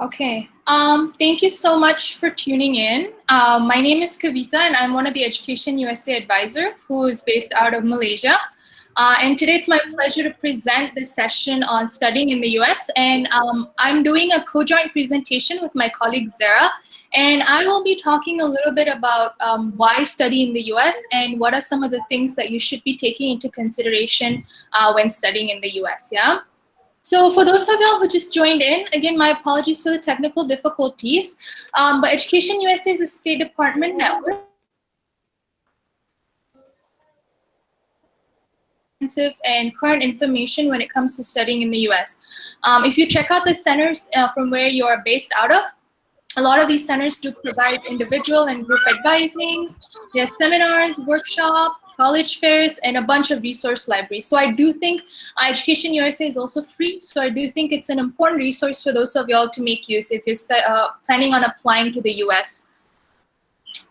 Okay. Thank you so much for tuning in. My name is Kavita, and I'm one of the Education USA advisor who is based out of Malaysia. And today it's my pleasure to present this session on studying in the US. And I'm doing a co-joint presentation with my colleague Zehra. And I will be talking a little bit about why study in the US and what are some of the things that you should be taking into consideration when studying in the US. Yeah. So for those of y'all who just joined in, again, my apologies for the technical difficulties, but Education USA is a State Department network and current information when it comes to studying in the US. If you check out the centers from where you are based out of, a lot of these centers do provide individual and group advisings. They have seminars, workshops, college fairs, and a bunch of resource libraries. So I do think Education USA is also free. So I do think it's an important resource for those of y'all to make use if you're planning on applying to the US.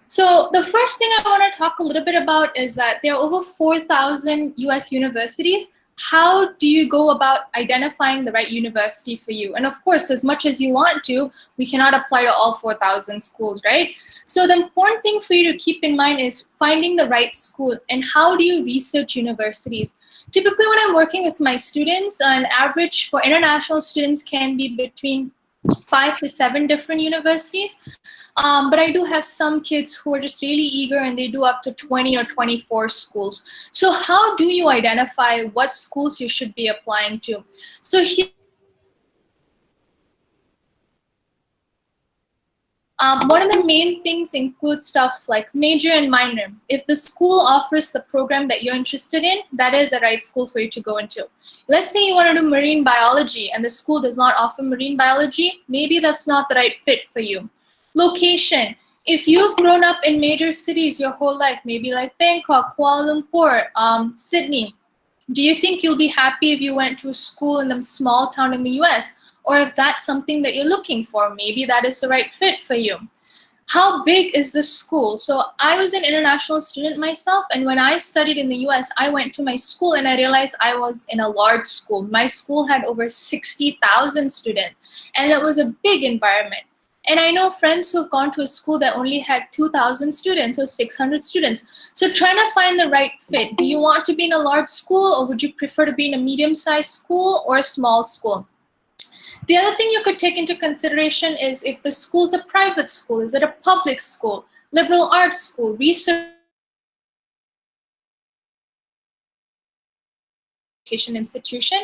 So the first thing I want to talk a little bit about is that there are over 4,000 US universities. How do you go about identifying the right university for you? And of course, as much as you want to, we cannot apply to all 4,000 schools, right? So the important thing for you to keep in mind is finding the right school and how do you research universities? Typically when I'm working with my students, an average for international students can be between 5 to 7 different universities. But I do have some kids who are just really eager and they do up to 20 or 24 schools. So how do you identify what schools you should be applying to? So here, one of the main things includes stuffs like major and minor. If the school offers the program that you're interested in, that is the right school for you to go into. Let's say you want to do marine biology and the school does not offer marine biology, maybe that's not the right fit for you. Location. If you've grown up in major cities your whole life, maybe like Bangkok, Kuala Lumpur, Sydney, do you think you'll be happy if you went to a school in a small town in the US? Or if that's something that you're looking for, maybe that is the right fit for you. How big is the school? So I was an international student myself, and when I studied in the US, I went to my school and I realized I was in a large school. My school had over 60,000 students, and it was a big environment. And I know friends who've gone to a school that only had 2,000 students or 600 students. So trying to find the right fit. Do you want to be in a large school, or would you prefer to be in a medium-sized school or a small school? The other thing you could take into consideration is if the school's a private school, is it a public school, liberal arts school, research institution,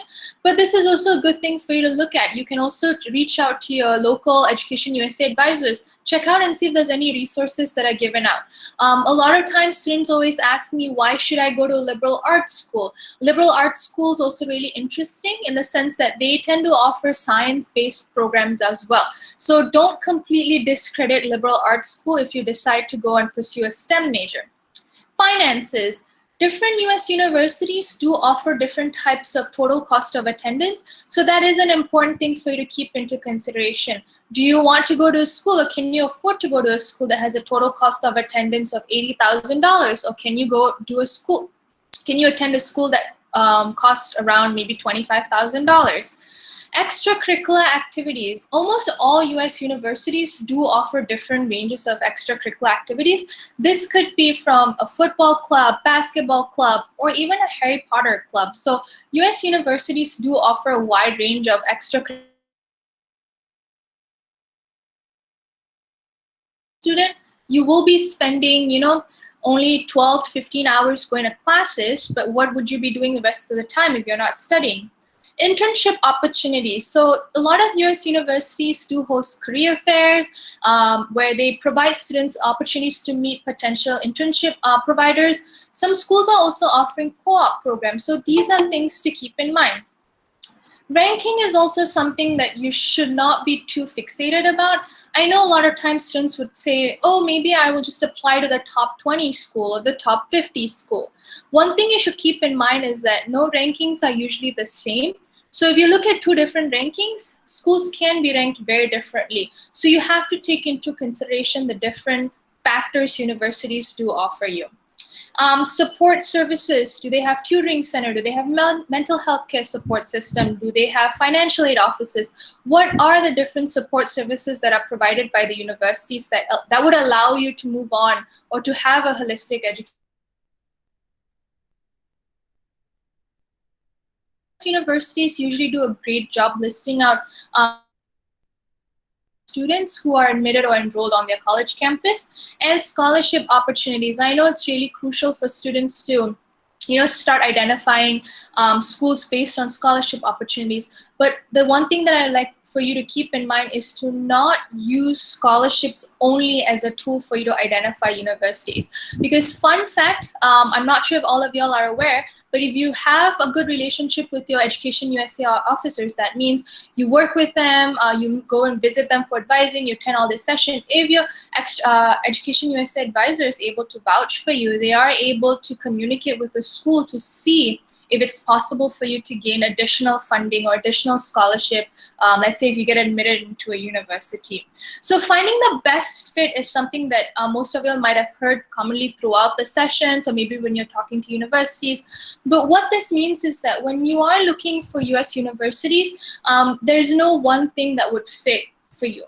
but this is also a good thing for you to look at. You can also reach out to your local Education USA advisors, check out and see if there's any resources that are given out. A lot of times students always ask me, why should I go to a liberal arts school? Liberal arts school is also really interesting in the sense that they tend to offer science-based programs as well. So don't completely discredit liberal arts school if you decide to go and pursue a STEM major. Finances. Different US universities do offer different types of total cost of attendance, so that is an important thing for you to keep into consideration. Do you want to go to a school, or can you afford to go to a school that has a total cost of attendance of $80,000, or can you go to a school, can you attend a school that costs around maybe $25,000? Extracurricular activities. Almost all US universities do offer different ranges of extracurricular activities. This could be from a football club, basketball club, or even a Harry Potter club. So US universities do offer a wide range of extracurricular student. You will be spending, only 12 to 15 hours going to classes, but what would you be doing the rest of the time if you're not studying? Internship opportunities. So a lot of US universities do host career fairs where they provide students opportunities to meet potential internship providers. Some schools are also offering co-op programs. So these are things to keep in mind. Ranking is also something that you should not be too fixated about. I know a lot of times students would say, oh, maybe I will just apply to the top 20 school or the top 50 school. One thing you should keep in mind is that no rankings are usually the same. So if you look at 2 different rankings, schools can be ranked very differently. So you have to take into consideration the different factors universities do offer you. Support services, do they have tutoring center? Do they have mental health care support system? Do they have financial aid offices? What are the different support services that are provided by the universities that would allow you to move on or to have a holistic education? Universities usually do a great job listing out students who are admitted or enrolled on their college campus, and scholarship opportunities. I know it's really crucial for students to start identifying schools based on scholarship opportunities. But the one thing that I like for you to keep in mind is to not use scholarships only as a tool for you to identify universities. Because fun fact, I'm not sure if all of y'all are aware, but if you have a good relationship with your EducationUSA officers, that means you work with them, you go and visit them for advising, you attend all this session. If your EducationUSA advisor is able to vouch for you, they are able to communicate with the school to see if it's possible for you to gain additional funding or additional scholarship, let's say if you get admitted into a university. So finding the best fit is something that most of you might have heard commonly throughout the sessions, or maybe when you're talking to universities. But what this means is that when you are looking for US universities, there's no one thing that would fit for you.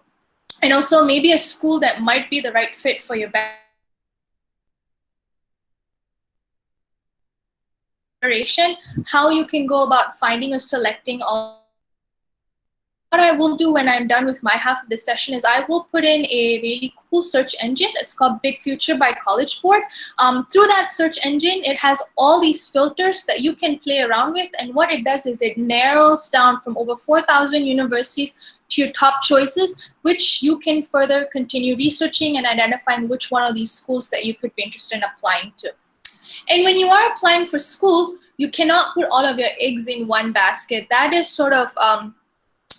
And also maybe a school that might be the right fit for your background. How you can go about finding or selecting all. What I will do when I'm done with my half of the session is I will put in a really cool search engine. It's called Big Future by College Board. Through that search engine, it has all these filters that you can play around with, and what it does is it narrows down from over 4,000 universities to your top choices, which you can further continue researching and identifying which one of these schools that you could be interested in applying to. And when you are applying for schools, you cannot put all of your eggs in one basket. That is sort of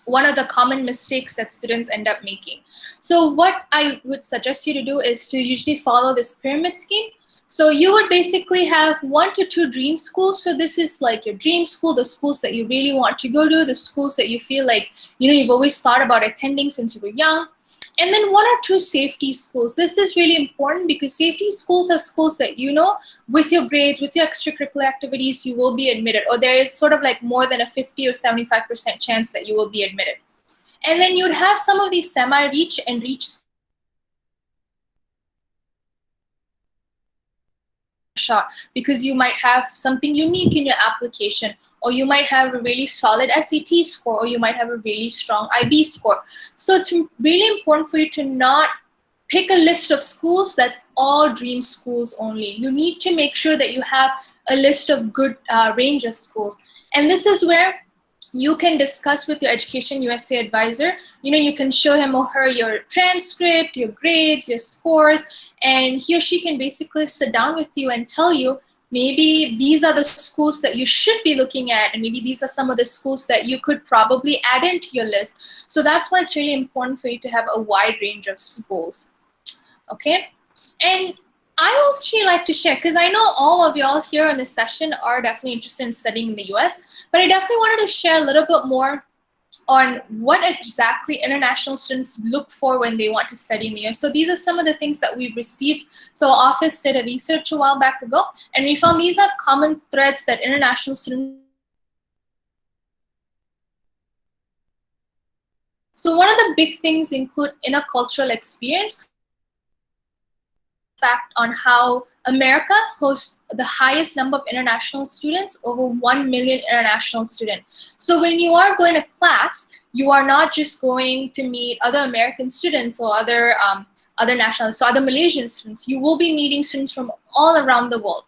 one of the common mistakes that students end up making. So what I would suggest you to do is to usually follow this pyramid scheme. So you would basically have 1 to 2 dream schools. So this is like your dream school, the schools that you really want to go to, the schools that you feel like you've always thought about attending since you were young. And then 1 or 2 safety schools. This is really important because safety schools are schools that with your grades, with your extracurricular activities, you will be admitted, or there is sort of like more than a 50 or 75% chance that you will be admitted. And then you'd have some of these semi-reach and reach shot because you might have something unique in your application, or you might have a really solid SAT score, or you might have a really strong IB score. So it's really important for you to not pick a list of schools that's all dream schools only. You need to make sure that you have a list of good range of schools. And this is where you can discuss with your EducationUSA advisor. You can show him or her your transcript, your grades, your scores, and he or she can basically sit down with you and tell you, maybe these are the schools that you should be looking at, and maybe these are some of the schools that you could probably add into your list. So that's why it's really important for you to have a wide range of schools. Okay? And I would actually like to share, because I know all of y'all here in this session are definitely interested in studying in the US, but I definitely wanted to share a little bit more on what exactly international students look for when they want to study in the US. So these are some of the things that we've received. So our office did a research a while back ago, and we found these are common threads that international students. So one of the big things include intercultural experience. Fact on how America hosts the highest number of international students, over 1 million international students. So when you are going to class, you are not just going to meet other American students or other nationalities, so other Malaysian students. You will be meeting students from all around the world.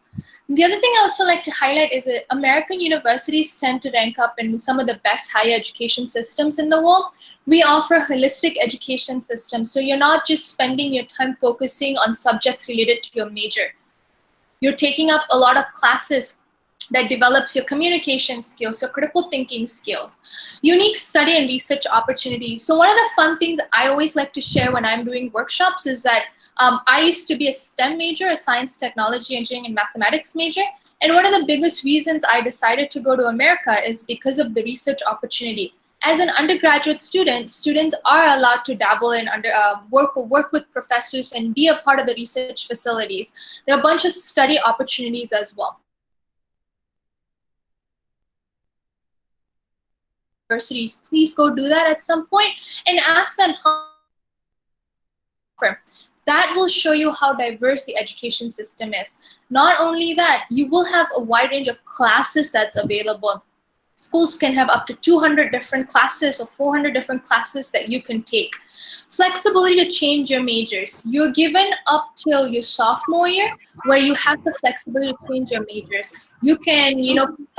The other thing I also like to highlight is that American universities tend to rank up in some of the best higher education systems in the world. We offer holistic education systems, so you're not just spending your time focusing on subjects related to your major. You're taking up a lot of classes that develops your communication skills, your critical thinking skills, unique study and research opportunities. So one of the fun things I always like to share when I'm doing workshops is that I used to be a STEM major, a science, technology, engineering, and mathematics major. And one of the biggest reasons I decided to go to America is because of the research opportunity. As an undergraduate student, students are allowed to dabble in work with professors and be a part of the research facilities. There are a bunch of study opportunities as well. Universities, please go do that at some point and ask them how. That will show you how diverse the education system is. Not only that, you will have a wide range of classes that's available. Schools can have up to 200 different classes or 400 different classes that you can take. Flexibility to change your majors. You're given up till your sophomore year where you have the flexibility to change your majors. You can,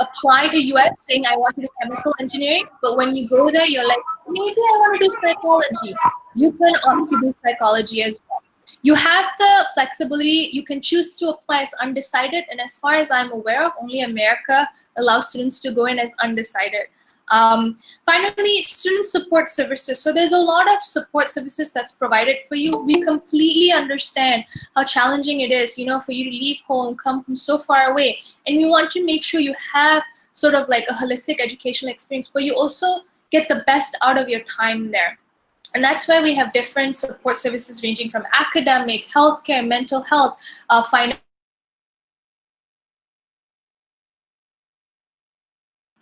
apply to US saying, I want to do chemical engineering, but when you go there, you're like, maybe I want to do psychology. You can opt to do psychology as well. You have the flexibility. You can choose to apply as undecided, and as far as I'm aware of, only America allows students to go in as undecided. Finally, student support services. So there's a lot of support services that's provided for you. We completely understand how challenging it is, for you to leave home, come from so far away, and we want to make sure you have sort of like a holistic educational experience, but you also get the best out of your time there. And that's why we have different support services ranging from academic, healthcare, mental health, finance,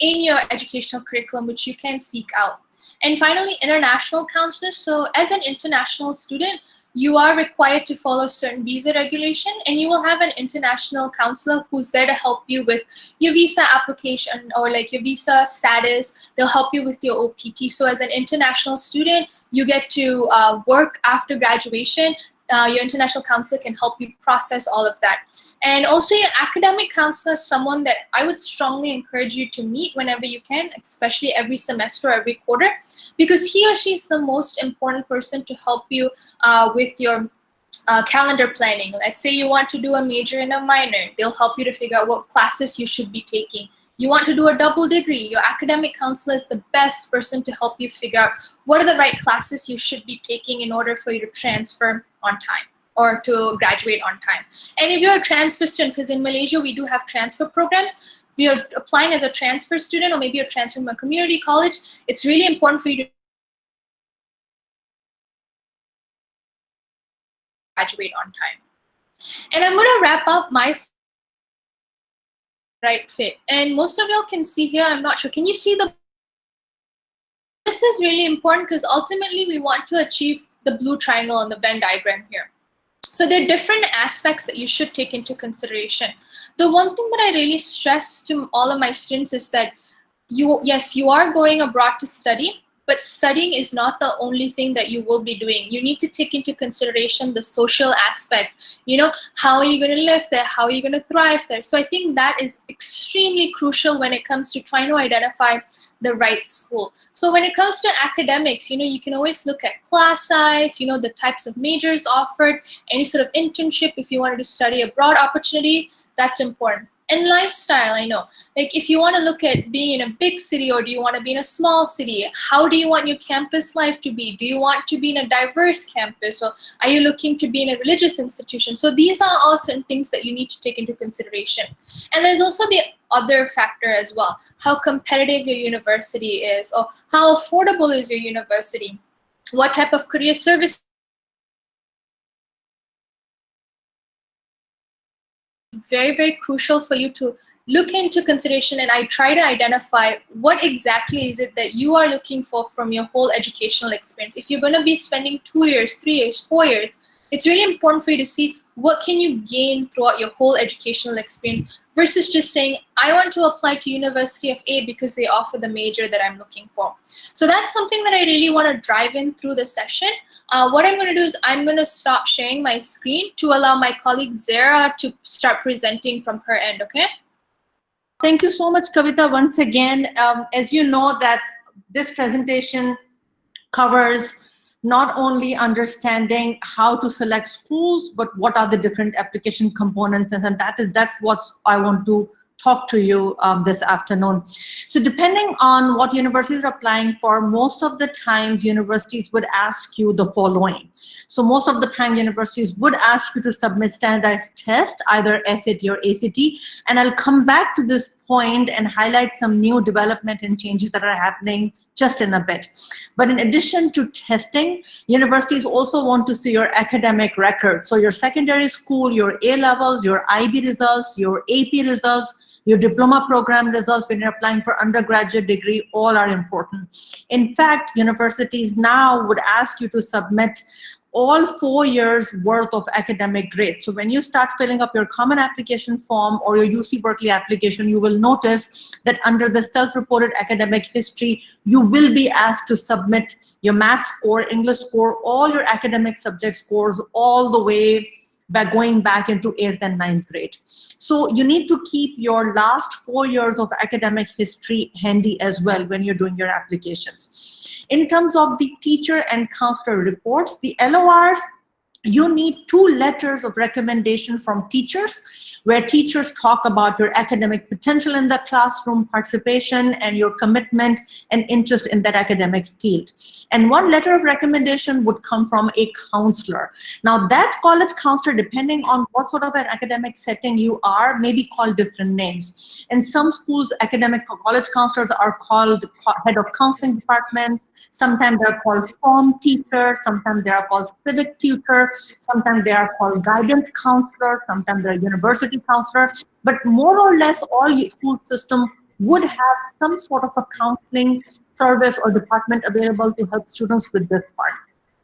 in your educational curriculum, which you can seek out. And finally, international counselors. So as an international student, you are required to follow certain visa regulation, and you will have an international counselor who's there to help you with your visa application or like your visa status. They'll help you with your OPT. So as an international student, you get to work after graduation. Your international counselor can help you process all of that. And also your academic counselor is someone that I would strongly encourage you to meet whenever you can, especially every semester or every quarter, because he or she is the most important person to help you with your calendar planning. Let's say you want to do a major and a minor. They'll help you to figure out what classes you should be taking. You want to do a double degree, your academic counselor is the best person to help you figure out what are the right classes you should be taking in order for you to transfer on time or to graduate on time. And if you're a transfer student, because in Malaysia we do have transfer programs, if you're applying as a transfer student or maybe you're transferring from a community college, it's really important for you to graduate on time. And I'm going to wrap up my right fit. And most of y'all can see here, I'm not sure, can you see this is really important because ultimately we want to achieve the blue triangle on the Venn diagram here. So there are different aspects that you should take into consideration. The one thing that I really stress to all of my students is that yes, you are going abroad to study, but studying is not the only thing that you will be doing. You need to take into consideration the social aspect. How are you going to live there? How are you going to thrive there? So I think that is extremely crucial when it comes to trying to identify the right school. So when it comes to academics, you can always look at class size, the types of majors offered, any sort of internship if you wanted to study abroad opportunity, that's important. And lifestyle, I know. Like if you want to look at being in a big city or do you want to be in a small city, how do you want your campus life to be? Do you want to be in a diverse campus or are you looking to be in a religious institution? So these are all certain things that you need to take into consideration. And there's also the other factor as well, how competitive your university is or how affordable is your university, what type of career service. Very, very crucial for you to look into consideration, and I try to identify what exactly is it that you are looking for from your whole educational experience. If you're going to be spending 2 years, 3 years, 4 years, it's really important for you to see what can you gain throughout your whole educational experience versus just saying, I want to apply to University of A because they offer the major that I'm looking for. So that's something that I really want to drive in through the session. What I'm going to do is I'm going to stop sharing my screen to allow my colleague Zehra to start presenting from her end, okay? Thank you so much, Kavita, once again. As you know that this presentation covers not only understanding how to select schools, but what are the different application components, and that's what I want to talk to you this afternoon. So depending on what universities are applying for, most of the times universities would ask you the following. So most of the time universities would ask you to submit standardized test, either SAT or ACT, and I'll come back to this point and highlight some new development and changes that are happening just in a bit. But in addition to testing, universities also want to see your academic record. So your secondary school, your A-levels, your IB results, your AP results, your diploma program results when you're applying for undergraduate degree, all are important. In fact, universities now would ask you to submit all 4 years worth of academic grades. So when you start filling up your common application form or your UC Berkeley application, you will notice that under the self-reported academic history, you will be asked to submit your math score, English score, all your academic subject scores, all the way by going back into 8th and 9th grade. So you need to keep your last 4 years of academic history handy as well when you're doing your applications. In terms of the teacher and counselor reports, the LORs, you need 2 letters of recommendation from teachers, where teachers talk about your academic potential in the classroom, participation, and your commitment and interest in that academic field. And 1 letter of recommendation would come from a counselor. Now that college counselor, depending on what sort of an academic setting you are, may be called different names. In some schools, academic college counselors are called head of counseling department. Sometimes they're called form teacher, sometimes they are called civic tutor, sometimes they are called guidance counselor, sometimes they're university counselor. But more or less all school system would have some sort of a counseling service or department available to help students with this part.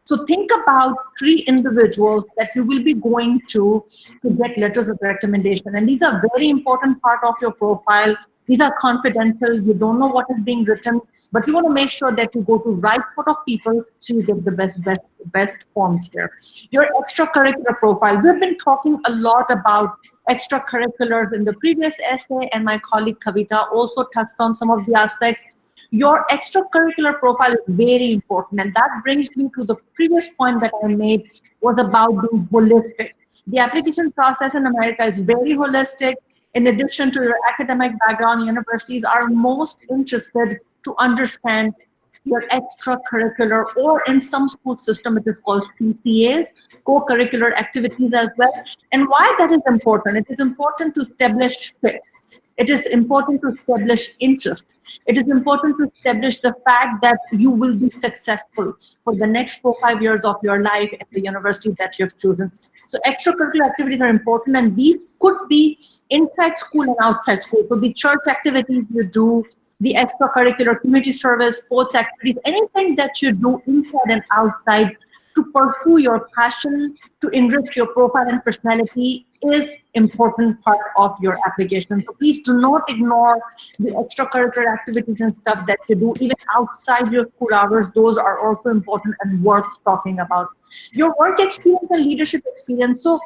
So think about 3 individuals that you will be going to get letters of recommendation. And these are very important part of your profile. These are confidential. You don't know what is being written, but you want to make sure that you go to right sort of people so you get the best forms here. Your extracurricular profile. We've been talking a lot about extracurriculars in the previous essay, and my colleague Kavita also touched on some of the aspects. Your extracurricular profile is very important, and that brings me to the previous point that I made was about being holistic. The application process in America is very holistic. In addition to your academic background, universities are most interested to understand your extracurricular, or in some school system, it is called CCAs, co-curricular activities as well. And why that is important? It is important to establish fit. It is important to establish interest. It is important to establish the fact that you will be successful for the next 4 or 5 years of your life at the university that you've chosen. So extracurricular activities are important, and these could be inside school and outside school. So the church activities you do, the extracurricular community service, sports activities, anything that you do inside and outside to pursue your passion, to enrich your profile and personality is important part of your application. So please do not ignore the extracurricular activities and stuff that you do even outside your school hours. Those are also important and worth talking about. Your work experience and leadership experience. So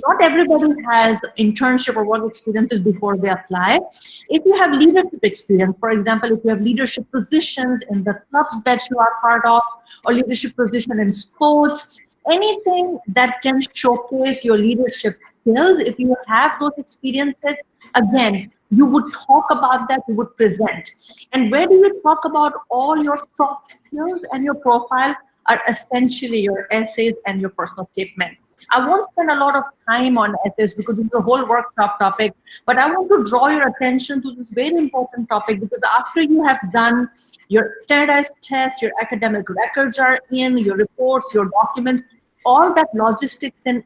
not everybody has internship or work experiences before they apply. If you have leadership experience, for example, if you have leadership positions in the clubs that you are part of, or leadership position in sports, anything that can showcase your leadership skills, if you have those experiences, again, you would talk about that, you would present. And where do you talk about all your soft skills and your profile are essentially your essays and your personal statement. I won't spend a lot of time on essays because this is a whole workshop topic, but I want to draw your attention to this very important topic, because after you have done your standardized tests, your academic records are in, your reports, your documents, all that logistics in,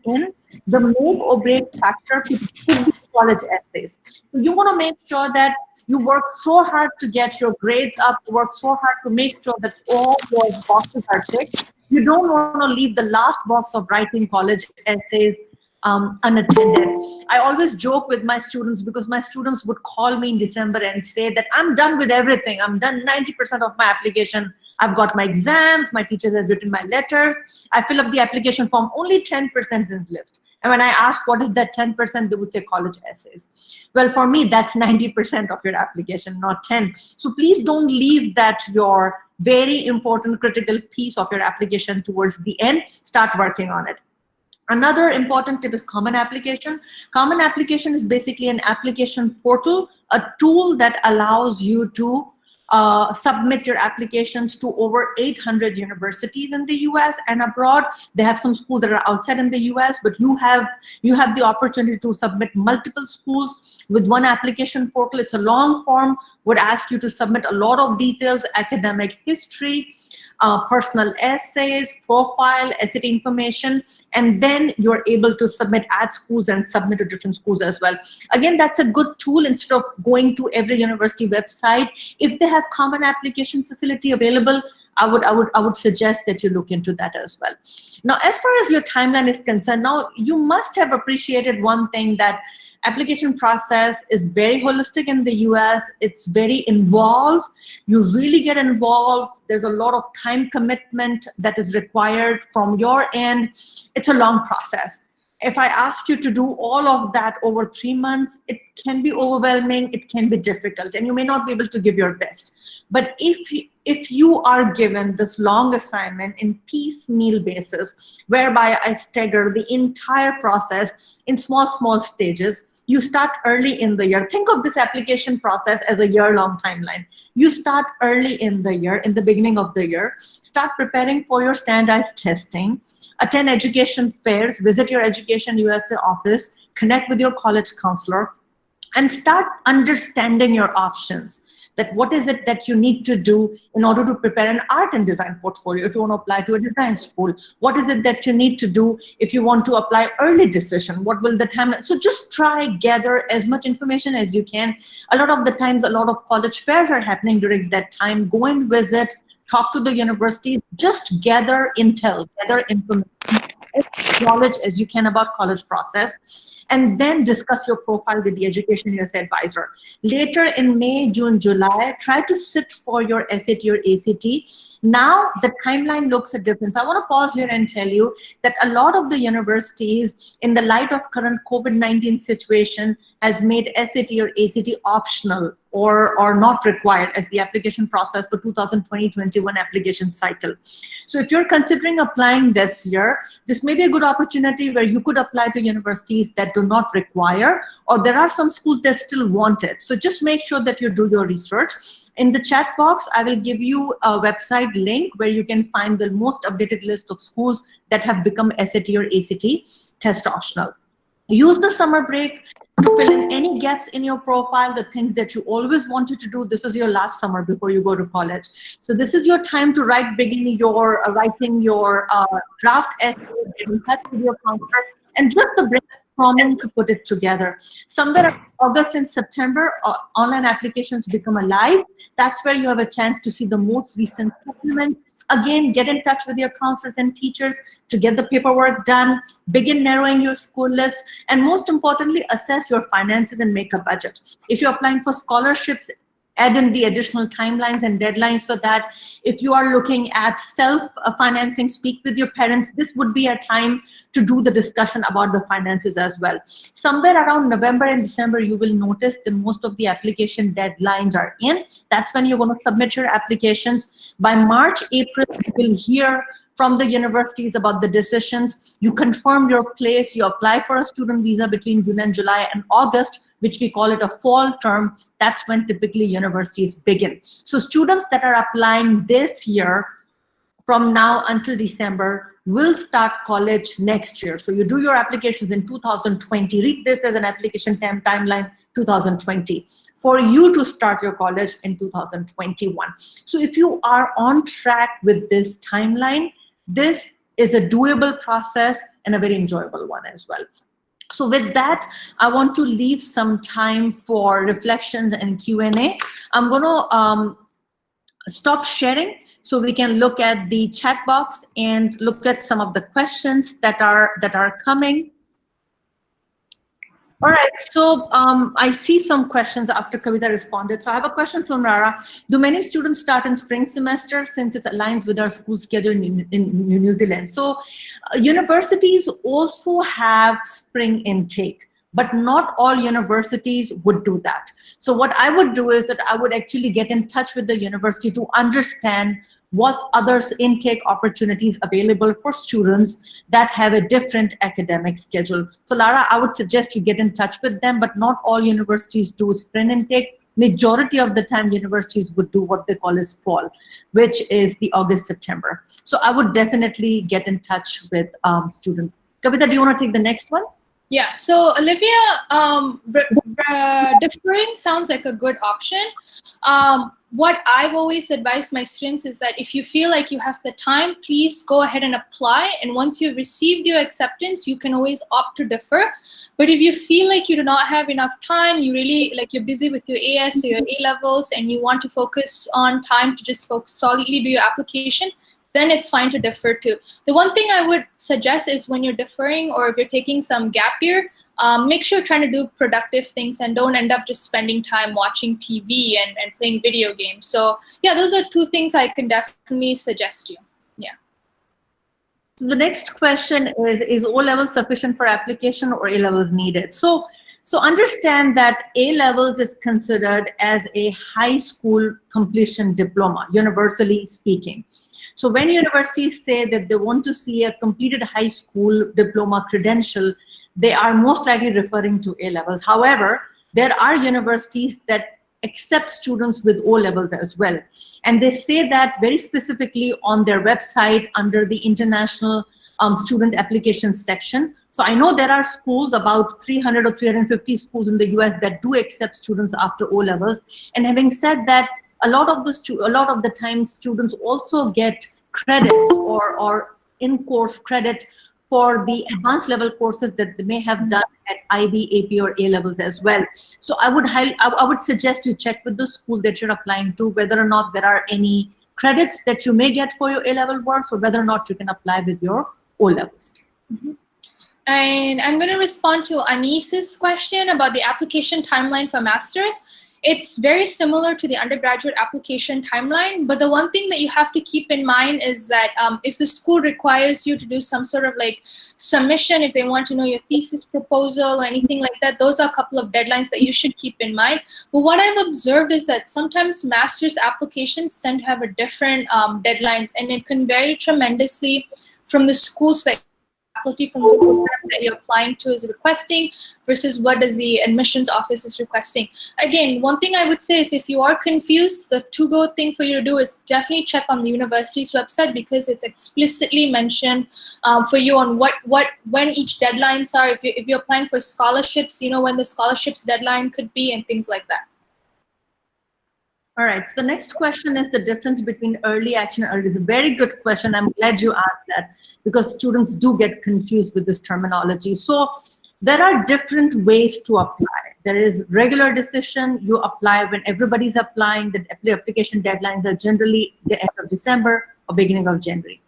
the make or break factor could be college essays. So you want to make sure that you work so hard to get your grades up, work so hard to make sure that all your boxes are ticked. You don't want to leave the last box of writing college essays unattended. I always joke with my students, because my students would call me in December and say that I'm done with everything. I'm done 90% of my application. I've got my exams, my teachers have written my letters. I fill up the application form, only 10% is left. And when I ask what is that 10%, they would say college essays. Well, for me, that's 90% of your application, not 10. So please don't leave that your very important critical piece of your application towards the end. Start working on it. Another important tip is Common Application. Common Application is basically an application portal, a tool that allows you to submit your applications to over 800 universities in the US and abroad. They have some schools that are outside in the US, but you have the opportunity to submit multiple schools with one application portal. It's a long form, would ask you to submit a lot of details, academic history, personal essays, profile, SAT information, and then you're able to submit at schools and submit to different schools as well. Again, that's a good tool instead of going to every university website. If they have common application facility available, I would suggest that you look into that as well. Now, as far as your timeline is concerned, now you must have appreciated one thing, that application process is very holistic in the US. It's very involved. You really get involved. There's a lot of time commitment that is required from your end. It's a long process. If I ask you to do all of that over 3 months, it can be overwhelming, it can be difficult, and you may not be able to give your best. But if you are given this long assignment in piecemeal basis, whereby I stagger the entire process in small stages, you start early in the year. Think of this application process as a year-long timeline. You start early in the year, in the beginning of the year, start preparing for your standardized testing, attend education fairs, visit your EducationUSA office, connect with your college counselor, and start understanding your options. That what is it that you need to do in order to prepare an art and design portfolio if you want to apply to a design school? What is it that you need to do if you want to apply early decision? What will the timeline? So just try, gather as much information as you can. A lot of the times, a lot of college fairs are happening during that time. Go and visit, talk to the university, just gather intel, gather information, as knowledge as you can about college process, and then discuss your profile with the EducationUSA advisor. Later in May, June, July, try to sit for your SAT or ACT. Now the timeline looks a different. I want to pause here and tell you that a lot of the universities, in the light of current COVID-19 situation, has made SAT or ACT optional or not required as the application process for 2020-21 application cycle. So if you're considering applying this year, this may be a good opportunity where you could apply to universities that do not require, or there are some schools that still want it. So just make sure that you do your research. In the chat box, I will give you a website link where you can find the most updated list of schools that have become SAT or ACT test optional. Use the summer break to fill in any gaps in your profile, the things that you always wanted to do. This is your last summer before you go to college. So this is your time to begin your writing your draft essays, get in touch with your counselor, and just the break problem to put it together. Somewhere in August and September, online applications become alive. That's where you have a chance to see the most recent supplements. Again, get in touch with your counselors and teachers to get the paperwork done, begin narrowing your school list, and most importantly, assess your finances and make a budget. If you're applying for scholarships, add in the additional timelines and deadlines for that. If you are looking at self-financing, speak with your parents. This would be a time to do the discussion about the finances as well. Somewhere around November and December, you will notice that most of the application deadlines are in. That's when you're going to submit your applications. By March, April, you will hear from the universities about the decisions. You confirm your place, you apply for a student visa between June and July and August, which we call it a fall term. That's when typically universities begin. So students that are applying this year, from now until December, will start college next year. So you do your applications in 2020. Read this as an application timeline 2020. For you to start your college in 2021. So if you are on track with this timeline, this is a doable process and a very enjoyable one as well. So with that, I want to leave some time for reflections and Q&A. I'm going to stop sharing so we can look at the chat box and look at some of the questions that are coming. All right, so I see some questions after Kavita responded. So I have a question from Rara. Do many students start in spring semester since it aligns with our school schedule in New Zealand? So universities also have spring intake, but not all universities would do that. So what I would do is that I would actually get in touch with the university to understand what others intake opportunities available for students that have a different academic schedule. So Lara, I would suggest you get in touch with them, but not all universities do spring intake. majority of the time universities would do what they call as fall, which is the August, September. So I would definitely get in touch with students. Kavita, do you want to take the next one? Yeah, so Olivia, deferring sounds like a good option. What I've always advised my students is that if you feel like you have the time, please go ahead and apply. And once you've received your acceptance, you can always opt to defer. But if you feel like you do not have enough time, you really, like you're busy with your AS or your A-levels and you want to focus on time to just focus solidly do your application, then it's fine to defer to. The one thing I would suggest is when you're deferring or if you're taking some gap year, make sure you're trying to do productive things and don't end up just spending time watching TV and playing video games. So yeah, those are two things I can definitely suggest you. Yeah. So the next question is O-levels sufficient for application or A-levels needed? So understand that A-levels is considered as a high school completion diploma, universally speaking. So when universities say that they want to see a completed high school diploma credential, they are most likely referring to A-levels. However, there are universities that accept students with O-levels as well. And they say that very specifically on their website under the international student applications section. So I know there are schools, about 300 or 350 schools in the US that do accept students after O-levels. And having said that, a lot of the time students also get credits or in-course credit for the advanced level courses that they may have done at IB, AP, or A-levels as well. So I would suggest you check with the school that you're applying to whether or not there are any credits that you may get for your A-level work, or whether or not you can apply with your O-levels. Mm-hmm. And I'm going to respond to Anis's question about the application timeline for masters. It's very similar to the undergraduate application timeline, but the one thing that you have to keep in mind is that if the school requires you to do some sort of like submission, if they want to know your thesis proposal or anything like that, those are a couple of deadlines that you should keep in mind. But what I've observed is that sometimes master's applications tend to have a different deadlines, and it can vary tremendously from the schools that faculty from the program that you're applying to is requesting versus what does the admissions office is requesting. Again, one thing I would say is if you are confused, the to-go thing for you to do is definitely check on the university's website, because it's explicitly mentioned for you on when each deadlines are. If you're applying for scholarships, you know when the scholarships deadline could be and things like that. All right, so the next question is the difference between early action and early. It's a very good question. I'm glad you asked that, because students do get confused with this terminology. So there are different ways to apply. There is regular decision. You apply when everybody's applying. The application deadlines are generally the end of December or beginning of January.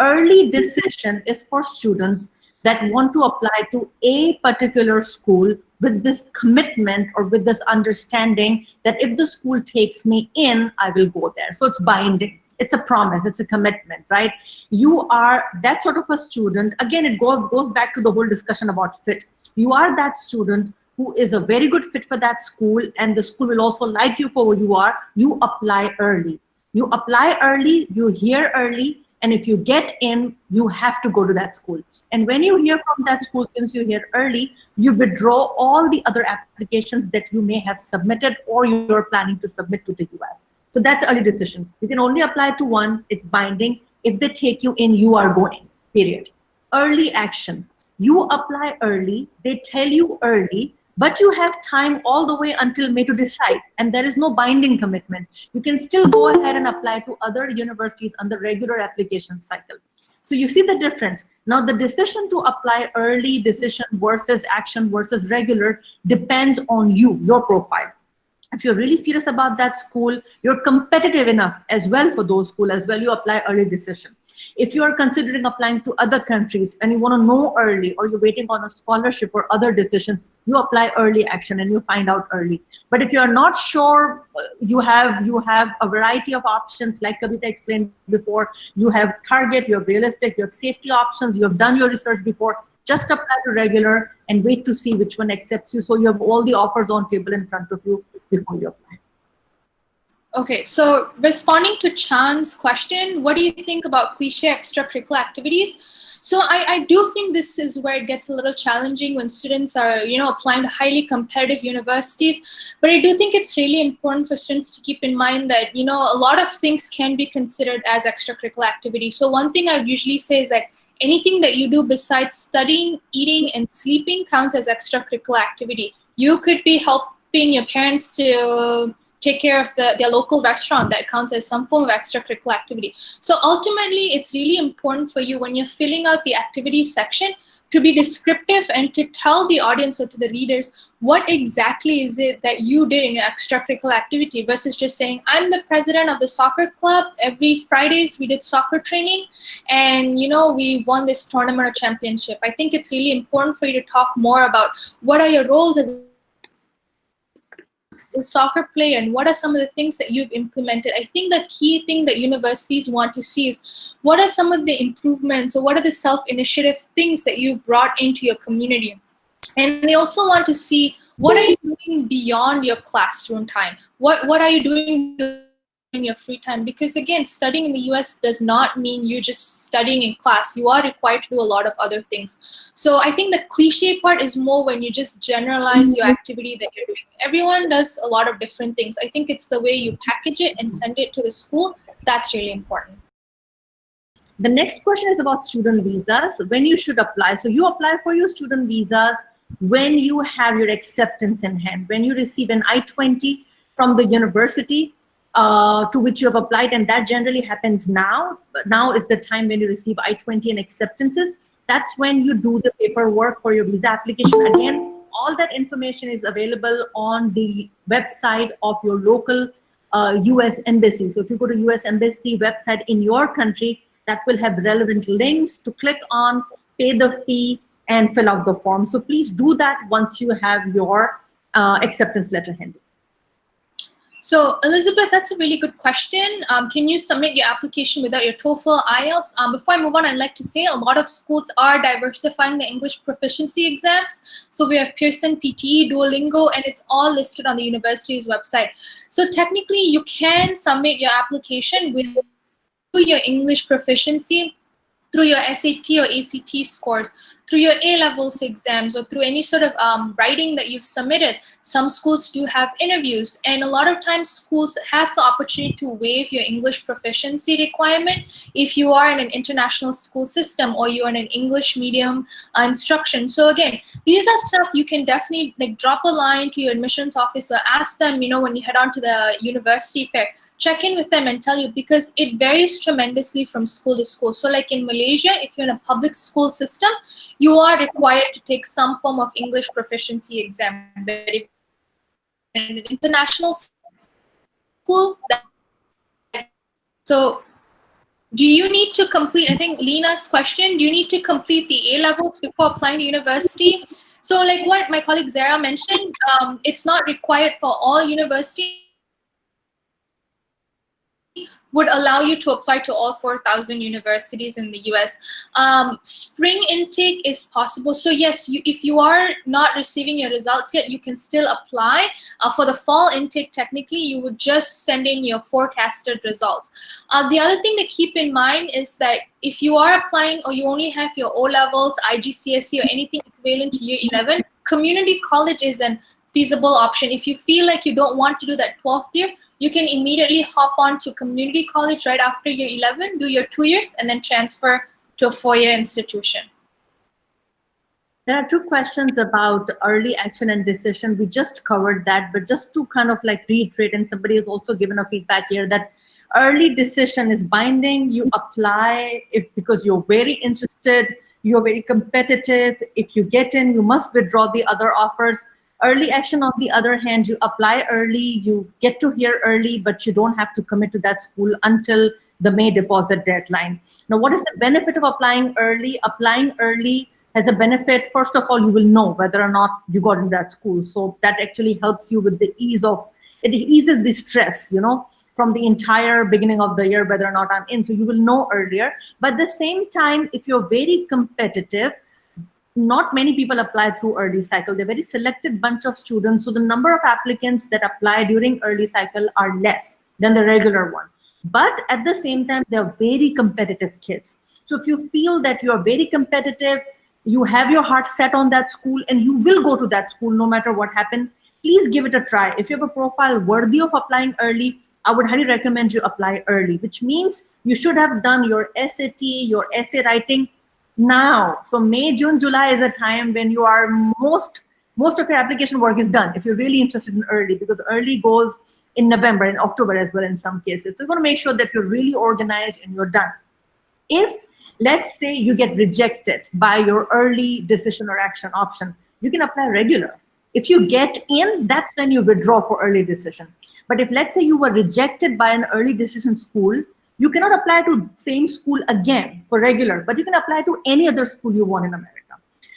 Early decision is for students that want to apply to a particular school with this commitment or with this understanding that if the school takes me in, I will go there. So it's binding. It's a promise. It's a commitment, right? You are that sort of a student. Again, it goes back to the whole discussion about fit. You are that student who is a very good fit for that school, and the school will also like you for who you are. You apply early. You apply early, you hear early, and if you get in, you have to go to that school. And when you hear from that school, since you hear early, you withdraw all the other applications that you may have submitted or you're planning to submit to the US. So that's early decision. You can only apply to one. It's binding. If they take you in, you are going, period. Early action. You apply early. They tell you early. But you have time all the way until May to decide, and there is no binding commitment. You can still go ahead and apply to other universities on the regular application cycle. So you see the difference. Now the decision to apply early decision versus action versus regular depends on you, your profile. If you're really serious about that school, you're competitive enough as well for those schools as well, you apply early decision. If you are considering applying to other countries and you want to know early, or you're waiting on a scholarship or other decisions, you apply early action and you find out early. But if you're not sure, you have a variety of options, like Kavita explained before. You have target, you have realistic, you have safety options, you have done your research before. Just apply to regular and wait to see which one accepts you, so you have all the offers on table in front of you before you apply. Okay, so responding to Chan's question, what do you think about cliche extracurricular activities? So I do think this is where it gets a little challenging when students are, applying to highly competitive universities. But I do think it's really important for students to keep in mind that, a lot of things can be considered as extracurricular activity. So one thing I would usually say is that anything that you do besides studying, eating, and sleeping counts as extracurricular activity. You could be helping your parents to take care of their local restaurant. That counts as some form of extracurricular activity. So ultimately, it's really important for you when you're filling out the activities section to be descriptive and to tell the audience or to the readers what exactly is it that you did in your extracurricular activity versus just saying, I'm the president of the soccer club. Every Fridays we did soccer training and, we won this tournament or championship. I think it's really important for you to talk more about what are your roles as a soccer player and what are some of the things that you've implemented. I think the key thing that universities want to see is what are some of the improvements or what are the self-initiative things that you brought into your community. And they also want to see what are you doing beyond your classroom time? What are you doing in your free time? Because again, studying in the US does not mean you just studying in class. You are required to do a lot of other things. So I think the cliche part is more when you just generalize your activity that you're doing. Everyone does a lot of different things. I think it's the way you package it and send it to the school that's really important. The next question is about student visas, when you should apply. So you apply for your student visas when you have your acceptance in hand, when you receive an I-20 from the university to which you have applied, and that generally happens now. Now is the time when you receive I-20 and acceptances. That's when you do the paperwork for your visa application. Again, all that information is available on the website of your local US embassy. So if you go to US embassy website in your country, that will have relevant links to click on, pay the fee, and fill out the form. So please do that once you have your acceptance letter handy. So Elizabeth, that's a really good question. Can you submit your application without your TOEFL, IELTS? Before I move on, I'd like to say a lot of schools are diversifying the English proficiency exams. So we have Pearson, PTE, Duolingo, and it's all listed on the university's website. So technically, you can submit your application with your English proficiency through your SAT or ACT scores, through your A-levels exams, or through any sort of writing that you've submitted. Some schools do have interviews, and a lot of times schools have the opportunity to waive your English proficiency requirement if you are in an international school system or you're in an English medium instruction. So again, these are stuff you can definitely drop a line to your admissions office or ask them, when you head on to the university fair, check in with them and tell you, because it varies tremendously from school to school. So like in Malaysia, if you're in a public school system, you are required to take some form of English proficiency exam. But if in an international school, so do you need to complete, I think Lena's question, do you need to complete the A-levels before applying to university? So like what my colleague Zehra mentioned, it's not required for all universities. Would allow you to apply to all 4,000 universities in the US. Spring intake is possible. So yes, if you are not receiving your results yet, you can still apply. For the fall intake, technically, you would just send in your forecasted results. The other thing to keep in mind is that if you are applying or you only have your O-levels, IGCSE, or anything equivalent to year 11, community college is an feasible option. If you feel like you don't want to do that 12th year, you can immediately hop on to community college right after year 11, do your 2 years, and then transfer to a 4-year institution. There are two questions about early action and decision. We just covered that, but just to kind of reiterate, and somebody has also given a feedback here that early decision is binding. You apply because you're very interested, you're very competitive. If you get in, you must withdraw the other offers. Early action, on the other hand, you apply early, you get to hear early, but you don't have to commit to that school until the May deposit deadline. Now, what is the benefit of applying early? Applying early has a benefit. First of all, you will know whether or not you got in that school. So that actually helps you with the ease of, it eases the stress, from the entire beginning of the year, whether or not I'm in. So you will know earlier. But at the same time, if you're very competitive, not many people apply through early cycle. They're a very selected bunch of students. So the number of applicants that apply during early cycle are less than the regular one. But at the same time, they're very competitive kids. So if you feel that you are very competitive, you have your heart set on that school and you will go to that school no matter what happens, please give it a try. If you have a profile worthy of applying early, I would highly recommend you apply early, which means you should have done your SAT, your essay writing now. So May, June, July is a time when you are most of your application work is done if you're really interested in early, because early goes in November and October as well in some cases. So you want to make sure that you're really organized and you're done. If, let's say, you get rejected by your early decision or action option, you can apply regular. If you get in, that's when you withdraw for early decision. But if, let's say, you were rejected by an early decision school, you cannot apply to same school again for regular, but you can apply to any other school you want in America.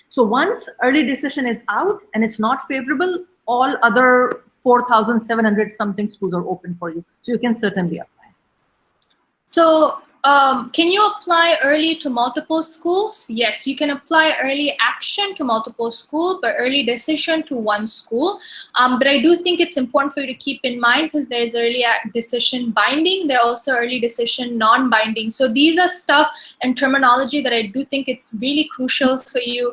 So once early decision is out and it's not favorable, all other 4,700 something schools are open for you. So you can certainly apply. So can you apply early to multiple schools? Yes, you can apply early action to multiple schools, but early decision to one school. But I do think it's important for you to keep in mind, because there's early decision binding, there are also early decision non-binding. So these are stuff and terminology that I do think it's really crucial for you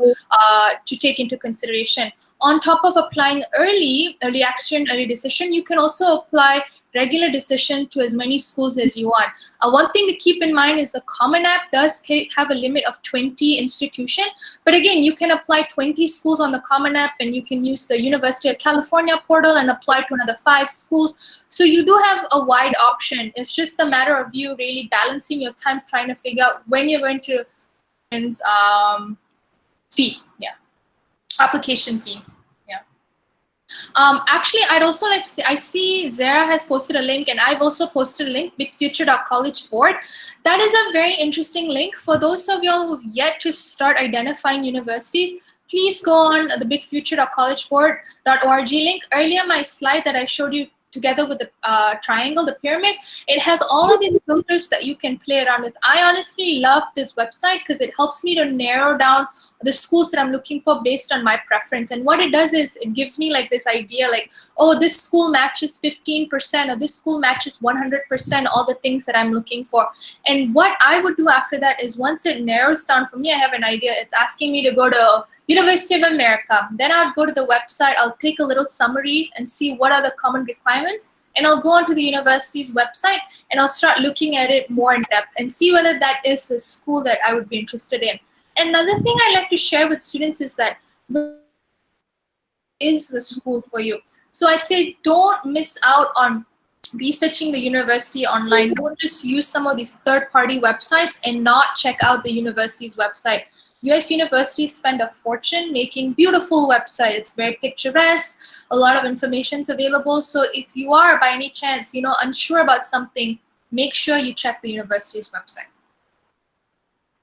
to take into consideration. On top of applying early action, early decision, you can also apply regular decision to as many schools as you want. One thing to keep in mind is the Common App does have a limit of 20 institutions, but again, you can apply 20 schools on the Common App, and you can use the University of California portal and apply to another 5 schools. So you do have a wide option. It's just a matter of you really balancing your time, trying to figure out when you're going to application fee. Actually, I'd also like to say, I see Zehra has posted a link, and I've also posted a link, bigfuture.college board. That is a very interesting link. For those of y'all who've yet to start identifying universities, please go on the bigfuture.collegeboard.org link. Earlier, my slide that I showed you together with the triangle, the pyramid, it has all of these filters that you can play around with. I honestly love this website because it helps me to narrow down the schools that I'm looking for based on my preference. And what it does is it gives me like this idea like, oh, this school matches 15% or this school matches 100%, all the things that I'm looking for. And what I would do after that is once it narrows down for me, I have an idea. It's asking me to go to University of America. Then I'll go to the website, I'll take a little summary and see what are the common requirements, and I'll go onto the university's website and I'll start looking at it more in depth and see whether that is a school that I would be interested in. Another thing I like to share with students is that is the school for you. So I'd say don't miss out on researching the university online. Don't just use some of these third-party websites and not check out the university's website. US universities spend a fortune making beautiful websites. It's very picturesque. A lot of information is available. So if you are by any chance, unsure about something, make sure you check the university's website.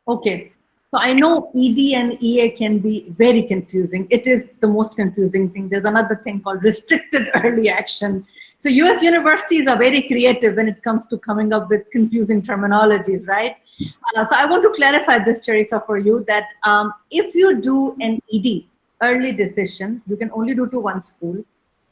Okay. So I know ED and EA can be very confusing. It is the most confusing thing. There's another thing called restricted early action. So US universities are very creative when it comes to coming up with confusing terminologies, right? So I want to clarify this, Charissa, for you, that if you do an ED, early decision, you can only do to one school.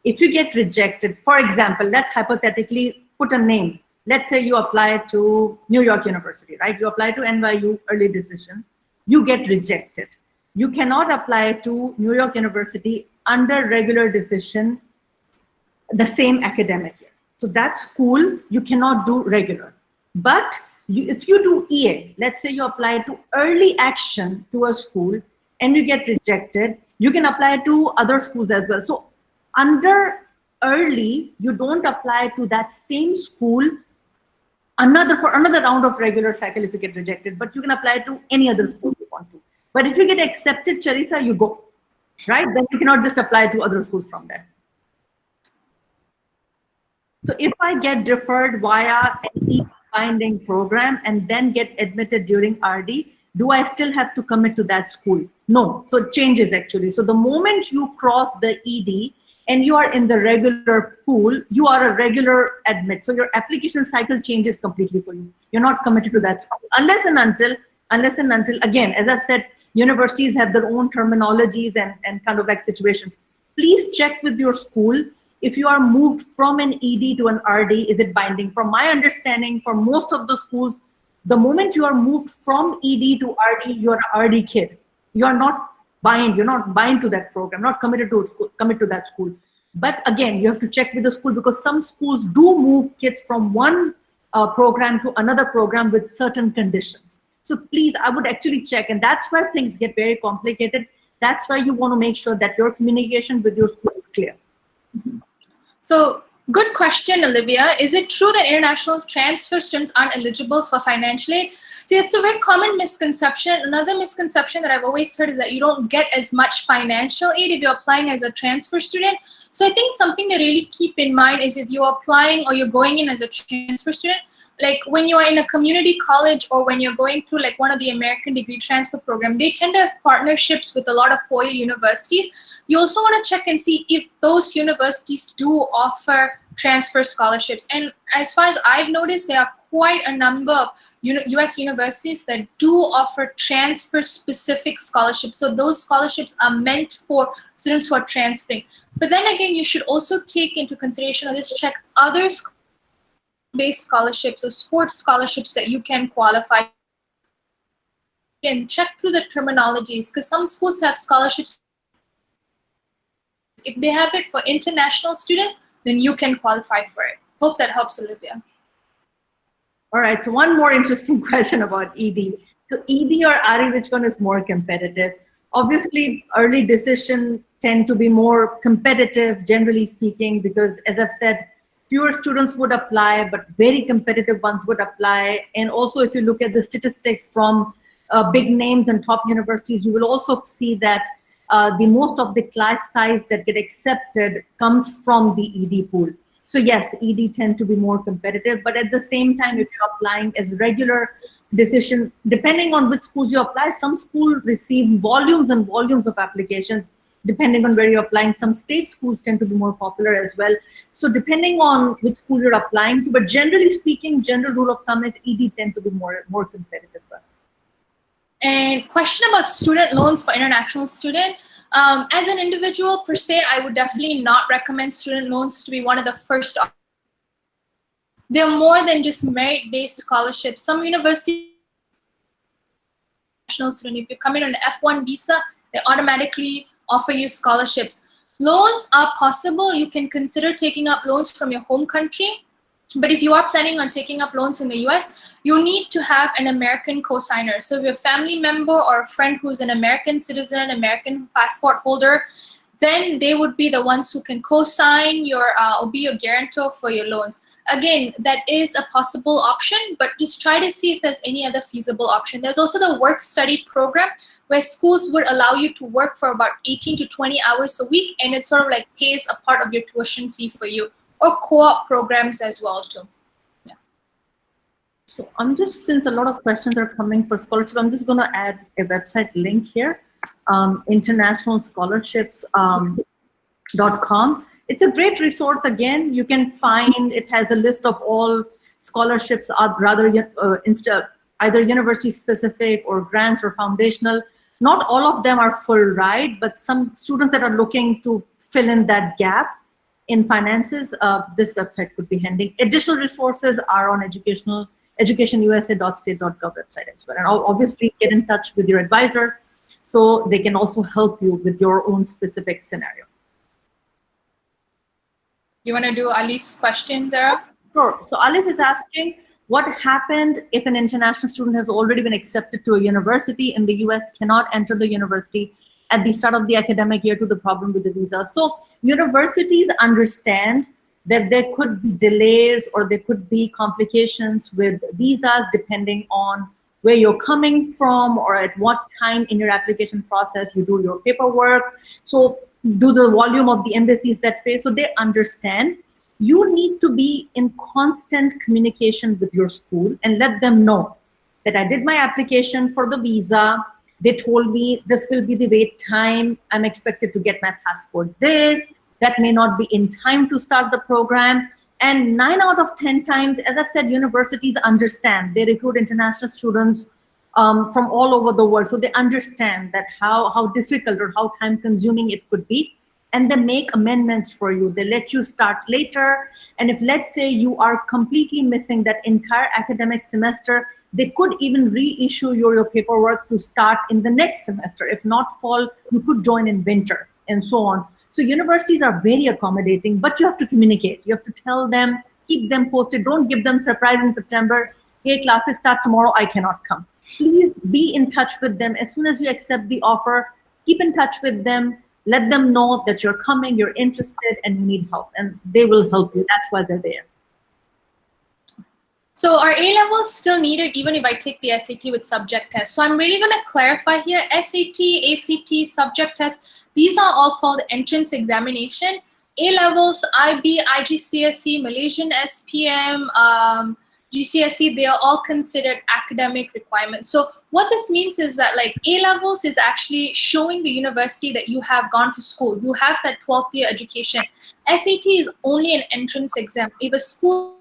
If you get rejected, for example, let's hypothetically put a name. Let's say you apply to New York University, right? You apply to NYU, early decision. You get rejected. You cannot apply to New York University under regular decision the same academic year. So that school, you cannot do regular. But if you do EA, let's say you apply to early action to a school and you get rejected, you can apply to other schools as well. So under early, you don't apply to that same school for another round of regular cycle if you get rejected, but you can apply to any other school you want to. But if you get accepted, Charissa, you go, right? Then you cannot just apply to other schools from there. So if I get deferred via an EAP binding program and then get admitted during RD, do I still have to commit to that school? No, so it changes actually. So the moment you cross the ED and you are in the regular pool, you are a regular admit. So your application cycle changes completely for you. You're not committed to that school. Unless and until, again, as I said, universities have their own terminologies and kind of like situations. Please check with your school. If you are moved from an ED to an RD, is it binding? From my understanding, for most of the schools, The moment you are moved from ED to RD, you're an RD kid. You are not bind. You're not bind to that program, not committed to school, commit to that school. But again, you have to check with the school, because some schools do move kids from one program to another program with certain conditions. So please, I would actually check, and that's where things get very complicated. That's why you want to make sure that your communication with your school is clear. So, good question, Olivia. Is it true that international transfer students aren't eligible for financial aid? See, it's a very common misconception. Another misconception that I've always heard is that you don't get as much financial aid if you're applying as a transfer student. So I think something to really keep in mind is if you're applying or you're going in as a transfer student, like when you are in a community college or when you're going through like one of the American degree transfer program, they tend to have partnerships with a lot of four-year universities. You also want to check and see if those universities do offer transfer scholarships. And as far as I've noticed, there are quite a number of US universities that do offer transfer-specific scholarships. So those scholarships are meant for students who are transferring. But then again, you should also take into consideration or just check other based scholarships or sports scholarships that you can qualify. And check through the terminologies, because some schools have scholarships. If they have it for international students, then you can qualify for it. Hope that helps, Olivia. All right, so one more interesting question about ED. So ED or RE, which one is more competitive? Obviously, early decision tend to be more competitive, generally speaking, because as I've said, fewer students would apply, but very competitive ones would apply. And also, if you look at the statistics from big names and top universities, you will also see that the most of the class size that get accepted comes from the ED pool. So yes, ED tend to be more competitive, but at the same time, if you're applying as regular decision, depending on which schools you apply, some schools receive volumes and volumes of applications. Depending on where you're applying, some state schools tend to be more popular as well. So depending on which school you're applying to, but generally speaking, general rule of thumb is ED tend to be more competitive. And question about student loans for international student. As an individual per se, I would definitely not recommend student loans to be one of the first. They're more than just merit-based scholarships. Some universities, if you come in on an F1 visa, they automatically offer you scholarships. Loans are possible. You can consider taking up loans from your home country. But if you are planning on taking up loans in the US, you need to have an American co-signer. So if you're a family member or a friend who's an American citizen, American passport holder, then they would be the ones who can co-sign your or be your guarantor for your loans. Again, that is a possible option, but just try to see if there's any other feasible option. There's also the work-study program where schools would allow you to work for about 18 to 20 hours a week, and it sort of like pays a part of your tuition fee for you. Or co-op programs as well too. Yeah. So I'm just, since a lot of questions are coming for scholarship, I'm just going to add a website link here, internationalscholarships.com. It's a great resource. Again, you can find, it has a list of all scholarships, rather either university specific or grants or foundational. Not all of them are full ride, but some students that are looking to fill in that gap in finances, this website could be handy. Additional resources are on educationusa.state.gov website as well. And obviously get in touch with your advisor so they can also help you with your own specific scenario. You want to do Alif's question, Zehra? Sure. So Alif is asking, what happened if an international student has already been accepted to a university in the US, cannot enter the university at the start of the academic year to the problem with the visa? So universities understand that there could be delays or there could be complications with visas depending on where you're coming from or at what time in your application process you do your paperwork. So do the volume of the embassies that face. So they understand you need to be in constant communication with your school and let them know that I did my application for the visa. They told me this will be the wait time. I'm expected to get my passport that may not be in time to start the program. And 9 out of 10 times, as I've said, universities understand. They recruit international students from all over the world. So they understand that how difficult or how time consuming it could be. And they make amendments for you. They let you start later. And if, let's say, you are completely missing that entire academic semester, they could even reissue your paperwork to start in the next semester. If not fall, you could join in winter, and so on. So universities are very accommodating, but you have to communicate. You have to tell them, keep them posted. Don't give them surprise in September. Hey, classes start tomorrow, I cannot come. Please be in touch with them. As soon as you accept the offer, keep in touch with them. Let them know that you're coming, you're interested, and you need help. And they will help you. That's why they're there. So are A-levels still needed even if I take the SAT with subject test? So I'm really going to clarify here. SAT, ACT, subject test, these are all called entrance examination. A-levels, IB, IGCSE, Malaysian SPM, GCSE, they are all considered academic requirements. So what this means is that like A-levels is actually showing the university that you have gone to school. You have that 12th year education. SAT is only an entrance exam. If a school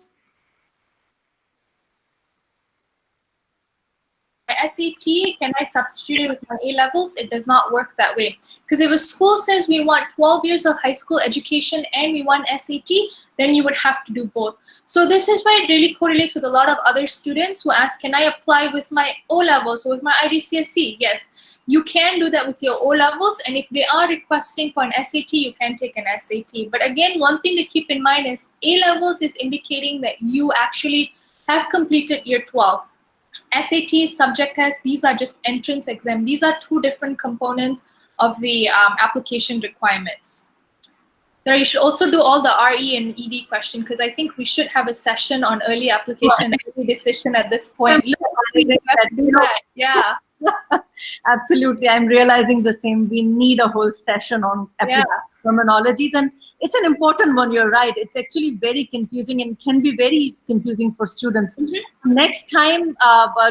SAT, can I substitute it with my A-levels? It does not work that way. Because if a school says we want 12 years of high school education and we want SAT, then you would have to do both. So this is why it really correlates with a lot of other students who ask, can I apply with my O-levels or with my IGCSE? Yes, you can do that with your O-levels, and if they are requesting for an SAT, you can take an SAT. But again, one thing to keep in mind is A-levels is indicating that you actually have completed year 12. SAT, subject test, these are just entrance exam. These are two different components of the application requirements. There, you should also do all the RE and ED question, because I think we should have a session on early application and early decision at this point. Yeah. Absolutely, I'm realizing the same. We need a whole session on terminologies, and it's an important one. You're right. It's actually very confusing and can be very confusing for students. Next time,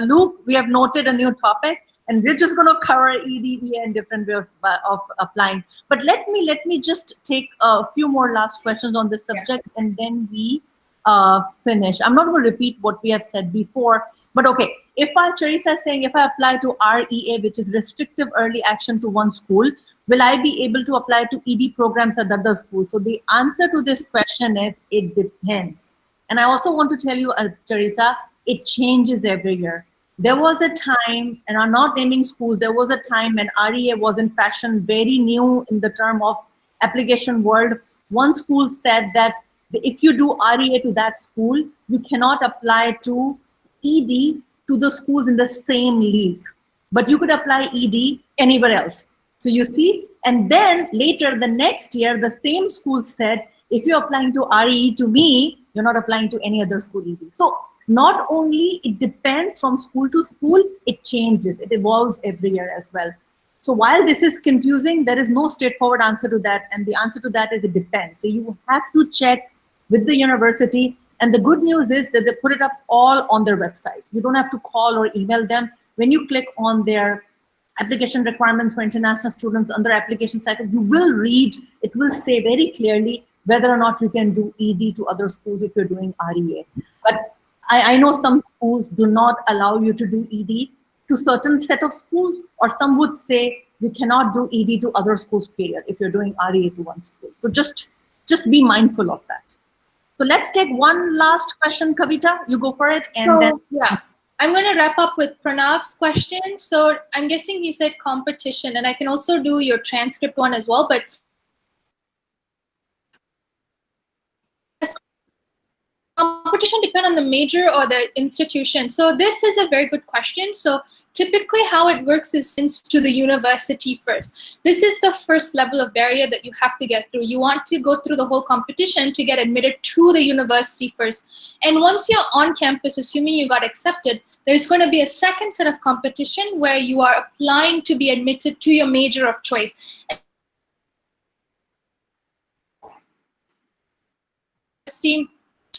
Luke, we have noted a new topic, and we're just going to cover ED, and different ways of applying. But let me just take a few more last questions on this subject, and then we finish. I'm not going to repeat what we have said before, but okay. If Charissa is saying, if I apply to REA, which is restrictive early action to one school, will I be able to apply to ED programs at other schools? So the answer to this question is, it depends. And I also want to tell you, Charissa, it changes every year. There was a time, and I'm not naming schools, there was a time when REA was in fashion, very new in the term of application world. One school said that if you do REA to that school, you cannot apply to ED to the schools in the same league, but you could apply ED anywhere else. So you see, and then later the next year, the same school said, if you're applying to RE to me, you're not applying to any other school ED. So not only it depends from school to school, it changes, it evolves every year as well. So while this is confusing, there is no straightforward answer to that. And the answer to that is it depends. So you have to check with the university. And the good news is that they put it up all on their website. You don't have to call or email them. When you click on their application requirements for international students under application cycles, you will read, it will say very clearly whether or not you can do ED to other schools if you're doing REA. But I know some schools do not allow you to do ED to certain set of schools, or some would say you cannot do ED to other schools, period, if you're doing REA to one school. So just be mindful of that. So let's take one last question, Kavita. You go for it. And then I'm going to wrap up with Pranav's question. So I'm guessing he said competition, and I can also do your transcript one as well. But competition depend on the major or the institution? So this is a very good question. So typically how it works is to the university first. This is the first level of barrier that you have to get through. You want to go through the whole competition to get admitted to the university first. And once you're on campus, assuming you got accepted, there's going to be a second set of competition where you are applying to be admitted to your major of choice.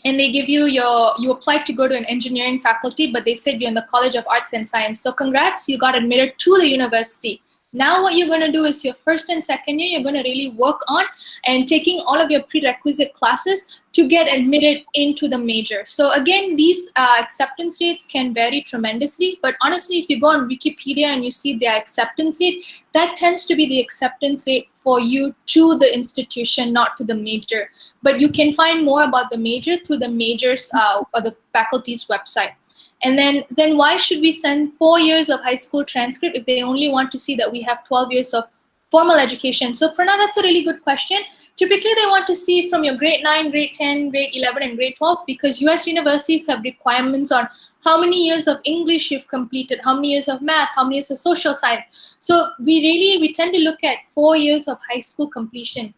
And they give you you applied to go to an engineering faculty, but they said you're in the College of Arts and Science. So congrats, you got admitted to the university. Now what you're going to do is your first and second year, you're going to really work on and taking all of your prerequisite classes to get admitted into the major. So again, these acceptance rates can vary tremendously, but honestly, if you go on Wikipedia and you see their acceptance rate, that tends to be the acceptance rate for you to the institution, not to the major. But you can find more about the major through the majors or the faculty's website. And then why should we send 4 years of high school transcript if they only want to see that we have 12 years of formal education? So Pranav, that's a really good question. Typically, they want to see from your grade 9, grade 10, grade 11, and grade 12 because US universities have requirements on how many years of English you've completed, how many years of math, how many years of social science. So we tend to look at 4 years of high school completion.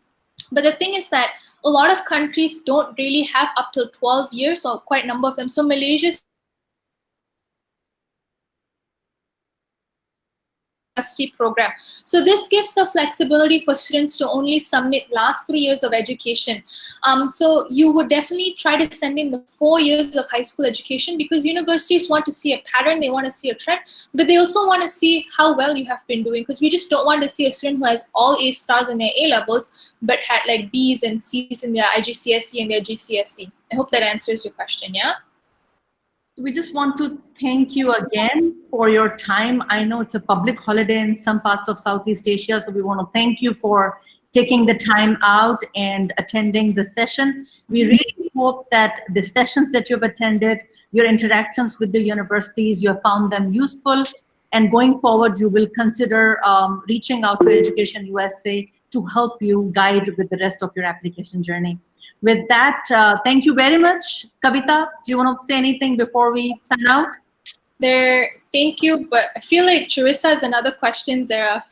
But the thing is that a lot of countries don't really have up to 12 years or quite a number of them. So Malaysia's university program. So this gives the flexibility for students to only submit last 3 years of education. So you would definitely try to send in the 4 years of high school education because universities want to see a pattern, they want to see a trend, but they also want to see how well you have been doing because we just don't want to see a student who has all A stars in their A levels but had like B's and C's in their IGCSE and their GCSE. I hope that answers your question, yeah? We just want to thank you again for your time. I know it's a public holiday in some parts of Southeast Asia, so we want to thank you for taking the time out and attending the session. We really hope that the sessions that you've attended, your interactions with the universities, you have found them useful, and going forward, you will consider reaching out to EducationUSA to help you guide with the rest of your application journey. With that, thank you very much. Kavita, do you want to say anything before we sign out? Thank you, but I feel like Charissa has another question, Zehra.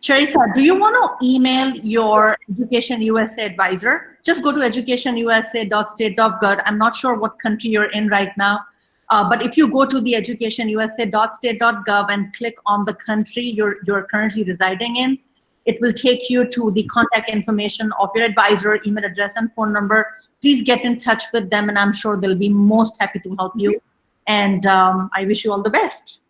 Charissa, do you want to email your EducationUSA advisor? Just go to educationusa.state.gov. I'm not sure what country you're in right now, but if you go to the educationusa.state.gov and click on the country you're currently residing in, it will take you to the contact information of your advisor, email address, and phone number. Please get in touch with them, and I'm sure they'll be most happy to help you. And I wish you all the best.